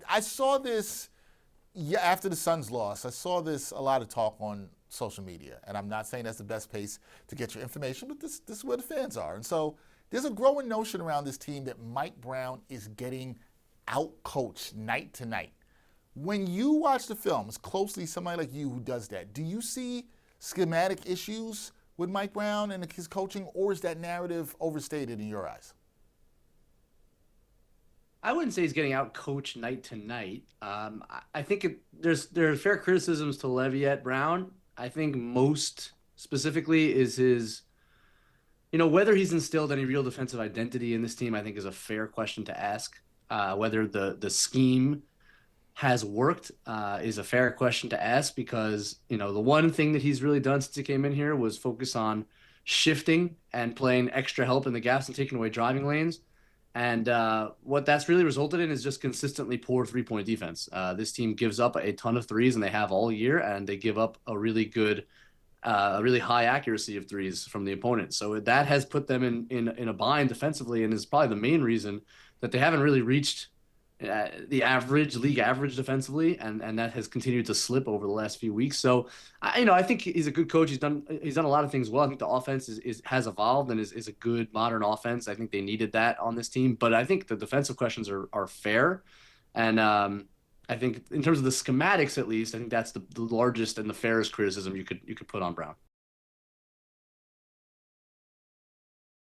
I saw this after the Suns lost. I saw this a lot of talk on social media, and I'm not saying that's the best place to get your information, but this is where the fans are. And so there's a growing notion around this team that Mike Brown is getting out coached night to night. When you watch the film, as closely as somebody like you who does that, do you see schematic issues with Mike Brown and his coaching, or is that narrative overstated in your eyes? I wouldn't say he's getting out coached night to night. I think there are fair criticisms to Leviette Brown. I think most specifically is his, whether he's instilled any real defensive identity in this team. I think is a fair question to ask. Whether the scheme has worked is a fair question to ask because the one thing that he's really done since he came in here was focus on shifting and playing extra help in the gaps and taking away driving lanes. And what that's really resulted in is just consistently poor 3-point defense. This team gives up a ton of threes, and they have all year, and they give up a really high accuracy of threes from the opponent. So that has put them in a bind defensively, and is probably the main reason that they haven't really reached the league average defensively, and that has continued to slip over the last few weeks. So, I think he's a good coach. He's done a lot of things well. I think the offense has evolved and is a good modern offense. I think they needed that on this team, but I think the defensive questions are fair, and I think in terms of the schematics, at least, I think that's the largest and the fairest criticism you could put on Brown.